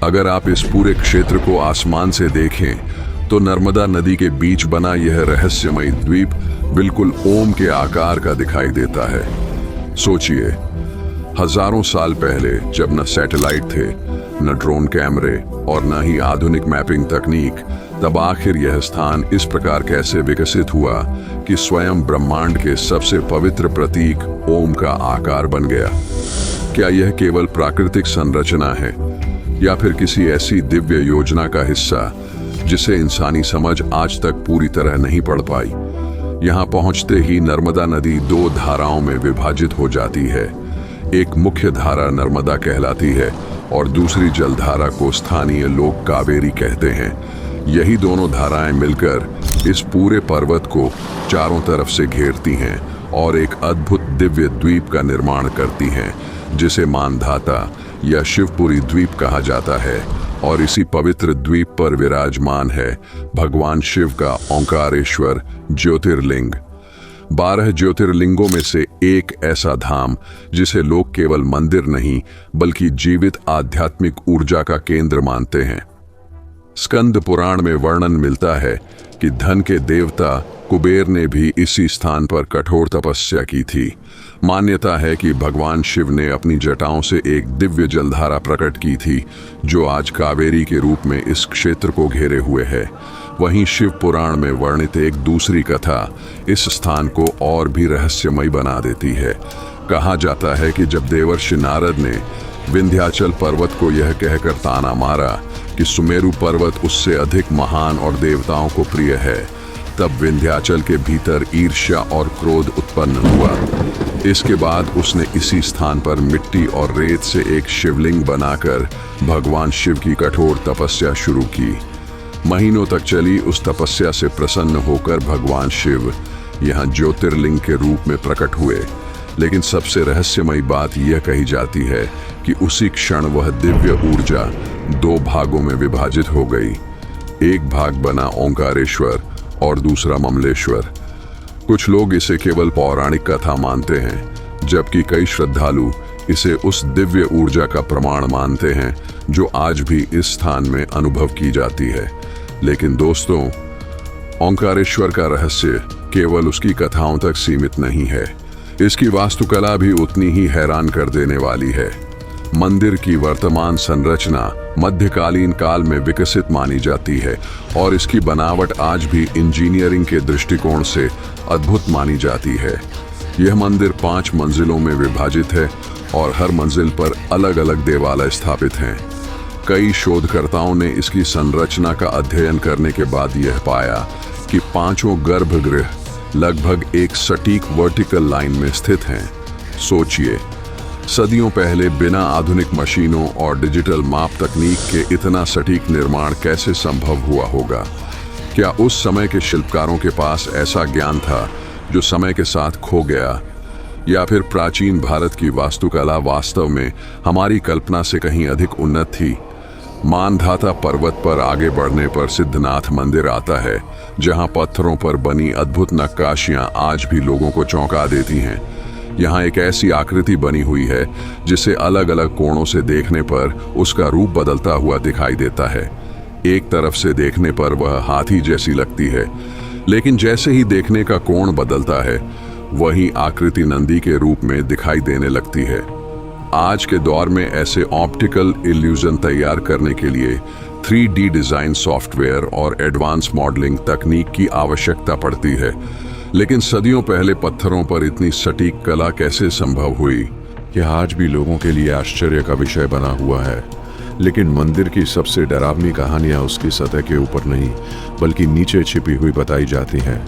अगर आप इस पूरे क्षेत्र को आसमान से देखें तो नर्मदा नदी के बीच बना यह रहस्यमयी द्वीप बिल्कुल ओम के आकार का दिखाई देता है। सोचिए, हजारों साल पहले जब न सैटेलाइट थे, न ड्रोन कैमरे और न ही आधुनिक मैपिंग तकनीक, तब आखिर यह स्थान इस प्रकार कैसे विकसित हुआ कि स्वयं ब्रह्मांड के सबसे पवित्र प्रतीक ओम का आकार बन गया। क्या यह केवल प्राकृतिक संरचना है या फिर किसी ऐसी दिव्य योजना का हिस्सा जिसे इंसानी समझ आज तक पूरी तरह नहीं पढ़ पाई? यहाँ पहुँचते ही नर्मदा नदी दो धाराओं में विभाजित हो जाती है। एक मुख्य धारा नर्मदा कहलाती है और दूसरी जलधारा को स्थानीय लोग कावेरी कहते हैं। यही दोनों धाराएं मिलकर इस पूरे पर्वत को चारों तरफ से घेरती हैं और एक अद्भुत दिव्य द्वीप का निर्माण करती हैं, जिसे मानधाता या शिवपुरी द्वीप कहा जाता है। और इसी पवित्र द्वीप पर विराजमान है भगवान शिव का ओंकारेश्वर ज्योतिर्लिंग। 12 ज्योतिर्लिंगों में से एक ऐसा धाम जिसे लोग केवल मंदिर नहीं बल्कि जीवित आध्यात्मिक ऊर्जा का केंद्र मानते हैं। स्कंद पुराण में वर्णन मिलता है कि धन के देवता कुबेर ने भी इसी स्थान पर कठोर तपस्या की थी। मान्यता है कि भगवान शिव ने अपनी जटाओं से एक दिव्य जलधारा प्रकट की थी, जो आज कावेरी के रूप में इस क्षेत्र को घेरे हुए है। वहीं शिव पुराण में वर्णित एक दूसरी कथा इस स्थान को और भी रहस्यमय बना देती है। कहा जाता है कि जब देवर्षि नारद ने विंध्याचल पर्वत को यह कहकर ताना मारा कि सुमेरु पर्वत उससे अधिक महान और देवताओं को प्रिय है, तब विंध्याचल के भीतर ईर्ष्या और क्रोध उत्पन्न हुआ। इसके बाद उसने इसी स्थान पर मिट्टी और रेत से एक शिवलिंग बनाकर भगवान शिव की कठोर तपस्या शुरू की। महीनों तक चली उस तपस्या से प्रसन्न होकर भगवान शिव यहाँ ज्योतिर्लिंग के रूप में प्रकट हुए। लेकिन सबसे रहस्यमयी बात यह कही जाती है कि उसी क्षण वह दिव्य ऊर्जा दो भागों में विभाजित हो गई। एक भाग बना ओंकारेश्वर और दूसरा ममलेश्वर। कुछ लोग इसे केवल पौराणिक कथा मानते हैं, जबकि कई श्रद्धालु इसे उस दिव्य ऊर्जा का प्रमाण मानते हैं जो आज भी इस स्थान में अनुभव की जाती है। लेकिन दोस्तों, ओंकारेश्वर का रहस्य केवल उसकी कथाओं तक सीमित नहीं है। इसकी वास्तुकला भी उतनी ही हैरान कर देने वाली है। मंदिर की वर्तमान संरचना मध्यकालीन काल में विकसित मानी जाती है और इसकी बनावट आज भी इंजीनियरिंग के दृष्टिकोण से अद्भुत मानी जाती है। यह मंदिर 5 मंजिलों में विभाजित है और हर मंजिल पर अलग अलग देवालय स्थापित हैं। कई शोधकर्ताओं ने इसकी संरचना का अध्ययन करने के बाद यह पाया कि 5 गर्भगृह लगभग एक सटीक वर्टिकल लाइन में स्थित हैं। सोचिए, सदियों पहले बिना आधुनिक मशीनों और डिजिटल माप तकनीक के इतना सटीक निर्माण कैसे संभव हुआ होगा? क्या उस समय के शिल्पकारों के पास ऐसा ज्ञान था जो समय के साथ खो गया, या फिर प्राचीन भारत की वास्तुकला वास्तव में हमारी कल्पना से कहीं अधिक उन्नत थी? मानधाता पर्वत पर आगे बढ़ने पर सिद्धनाथ मंदिर आता है, जहां पत्थरों पर बनी अद्भुत नक्काशियां आज भी लोगों को चौंका देती हैं। यहाँ एक ऐसी आकृति बनी हुई है जिसे अलग अलग कोणों से देखने पर उसका रूप बदलता हुआ दिखाई देता है। एक तरफ से देखने पर वह हाथी जैसी लगती है, लेकिन जैसे ही देखने का कोण बदलता है, वही आकृति नंदी के रूप में दिखाई देने लगती है। आज के दौर में ऐसे ऑप्टिकल इल्यूजन तैयार करने के लिए 3D डिजाइन सॉफ्टवेयर और एडवांस मॉडलिंग तकनीक की आवश्यकता पड़ती है। लेकिन सदियों पहले पत्थरों पर इतनी सटीक कला कैसे संभव हुई, यह आज भी लोगों के लिए आश्चर्य का विषय बना हुआ है। लेकिन मंदिर की सबसे डरावनी कहानियां उसकी सतह के ऊपर नहीं बल्कि नीचे छिपी हुई बताई जाती हैं।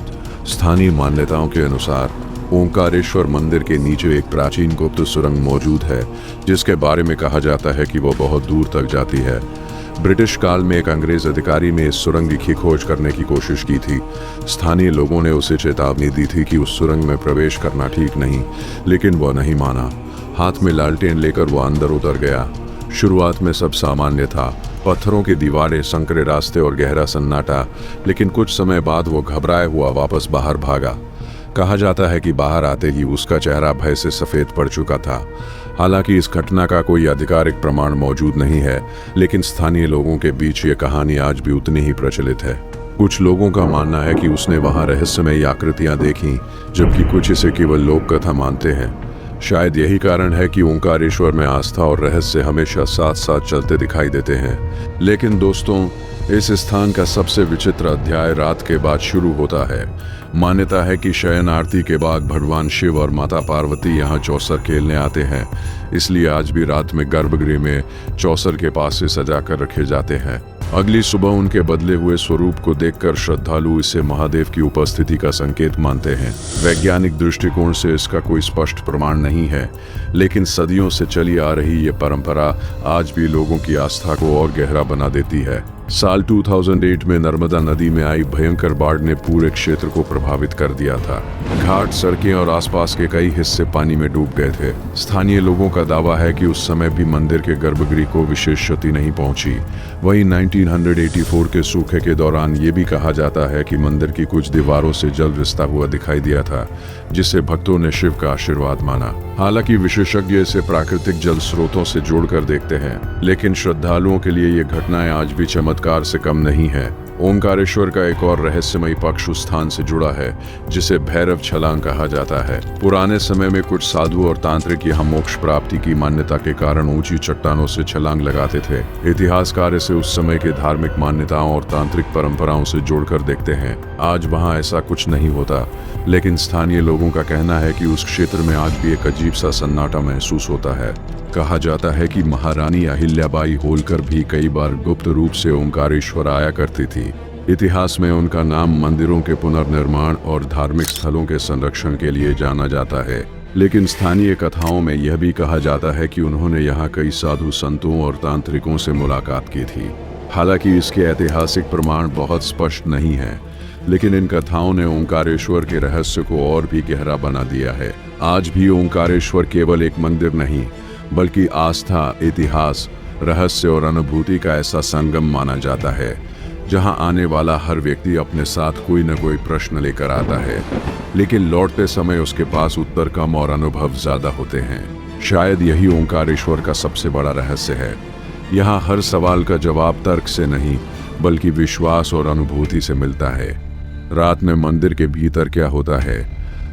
स्थानीय मान्यताओं के अनुसार ओंकारेश्वर मंदिर के नीचे एक प्राचीन गुप्त सुरंग मौजूद है, जिसके बारे में कहा जाता है कि वो बहुत दूर तक जाती है। ब्रिटिश काल में एक अंग्रेज अधिकारी ने इस सुरंग की खोज करने की कोशिश की थी। स्थानीय लोगों ने उसे चेतावनी दी थी कि उस सुरंग में प्रवेश करना ठीक नहीं, लेकिन वह नहीं माना। हाथ में लालटेन लेकर वह अंदर उतर गया। शुरुआत में सब सामान्य था, पत्थरों की दीवारें, संकरे रास्ते और गहरा सन्नाटा। लेकिन कुछ समय बाद वो घबराया हुआ वापस बाहर भागा। कहा जाता है कि बाहर आते ही उसका चेहरा भय से सफ़ेद पड़ चुका था। हालांकि इस घटना का कोई आधिकारिक प्रमाण मौजूद नहीं है, लेकिन स्थानीय लोगों के बीच ये कहानी आज भी उतनी ही प्रचलित है। कुछ लोगों का मानना है कि उसने वहां रहस्यमयी आकृतियां देखी, जबकि कुछ इसे केवल लोक कथा मानते हैं। शायद यही कारण है कि ओंकारेश्वर में आस्था और रहस्य हमेशा साथ साथ चलते दिखाई देते हैं। लेकिन दोस्तों, इस स्थान का सबसे विचित्र अध्याय रात के बाद शुरू होता है। मान्यता है कि शयन आरती के बाद भगवान शिव और माता पार्वती यहाँ चौसर खेलने आते हैं, इसलिए आज भी रात में गर्भगृह में चौसर के पास से सजा कर रखे जाते हैं। अगली सुबह उनके बदले हुए स्वरूप को देखकर श्रद्धालु इसे महादेव की उपस्थिति का संकेत मानते हैं। वैज्ञानिक दृष्टिकोण से इसका कोई स्पष्ट प्रमाण नहीं है, लेकिन सदियों से चली आ रही ये परंपरा आज भी लोगों की आस्था को और गहरा बना देती है। साल 2008 में नर्मदा नदी में आई भयंकर बाढ़ ने पूरे क्षेत्र को प्रभावित कर दिया था। घाट, सड़कें और आसपास के कई हिस्से पानी में डूब गए थे। स्थानीय लोगों का दावा है कि उस समय भी मंदिर के गर्भगृह को विशेष क्षति नहीं पहुंची। वहीं 1984 के सूखे के दौरान ये भी कहा जाता है कि मंदिर की कुछ दीवारों से जल रिसता हुआ दिखाई दिया था, जिससे भक्तों ने शिव का आशीर्वाद माना। हालांकि विशेषज्ञ इसे प्राकृतिक जल स्रोतों से जोड़कर देखते हैं, लेकिन श्रद्धालुओं के लिए ये घटनाएं आज भी चमत्कार से कम नहीं है। ओंकारेश्वर का एक और रहस्यमयी पक्ष उस स्थान से जुड़ा है जिसे भैरव छलांग कहा जाता है। पुराने समय में कुछ साधु और तांत्रिक यहाँ मोक्ष प्राप्ति की मान्यता के कारण ऊंची चट्टानों से छलांग लगाते थे। इतिहासकार इसे उस समय के धार्मिक मान्यताओं और तांत्रिक परंपराओं से जोड़कर देखते हैं। आज वहाँ ऐसा कुछ नहीं होता, लेकिन स्थानीय लोगों का कहना है कि उस क्षेत्र में आज भी एक अजीब सा सन्नाटा महसूस होता है। कहा जाता है कि महारानी अहिल्याबाई होलकर भी कई बार गुप्त रूप से ओंकारेश्वर आया करती थी। इतिहास में उनका नाम मंदिरों के पुनर्निर्माण और धार्मिक स्थलों के संरक्षण के लिए जाना जाता है, लेकिन स्थानीय कथाओं में यह भी कहा जाता है कि उन्होंने यहाँ कई साधु संतों और तांत्रिकों से मुलाकात की थी। हालांकि इसके ऐतिहासिक प्रमाण बहुत स्पष्ट नहीं है, लेकिन इन कथाओं ने ओंकारेश्वर के रहस्य को और भी गहरा बना दिया है। आज भी ओंकारेश्वर केवल एक मंदिर नहीं, बल्कि आस्था, इतिहास, रहस्य और अनुभूति का ऐसा संगम माना जाता है, जहां आने वाला हर व्यक्ति अपने साथ कोई न कोई प्रश्न लेकर आता है, लेकिन लौटते समय उसके पास उत्तर कम और अनुभव ज्यादा होते हैं। शायद यही ओंकारेश्वर का सबसे बड़ा रहस्य है। यहाँ हर सवाल का जवाब तर्क से नहीं, बल्कि विश्वास और अनुभूति से मिलता है। रात में मंदिर के भीतर क्या होता है,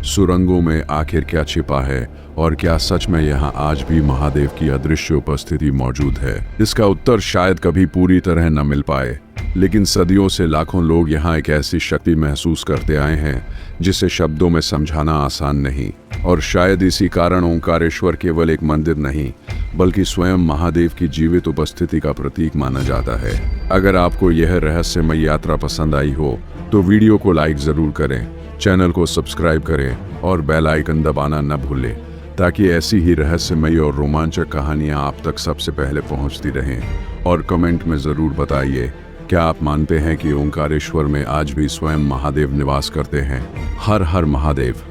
सुरंगों में आखिर क्या छिपा है, और क्या सच में यहाँ आज भी महादेव की अदृश्य उपस्थिति मौजूद है? इसका उत्तर शायद कभी पूरी तरह न मिल पाए, लेकिन सदियों से लाखों लोग यहाँ एक ऐसी शक्ति महसूस करते आए हैं जिसे शब्दों में समझाना आसान नहीं। और शायद इसी कारण ओंकारेश्वर केवल एक मंदिर नहीं, बल्कि स्वयं महादेव की जीवित उपस्थिति का प्रतीक माना जाता है। अगर आपको यह रहस्यमय यात्रा पसंद आई हो तो वीडियो को लाइक जरूर करें, चैनल को सब्सक्राइब करें और बेल आइकन दबाना न भूलें, ताकि ऐसी ही रहस्यमयी और रोमांचक कहानियां आप तक सबसे पहले पहुंचती रहें। और कमेंट में ज़रूर बताइए, क्या आप मानते हैं कि ओंकारेश्वर में आज भी स्वयं महादेव निवास करते हैं? हर हर महादेव।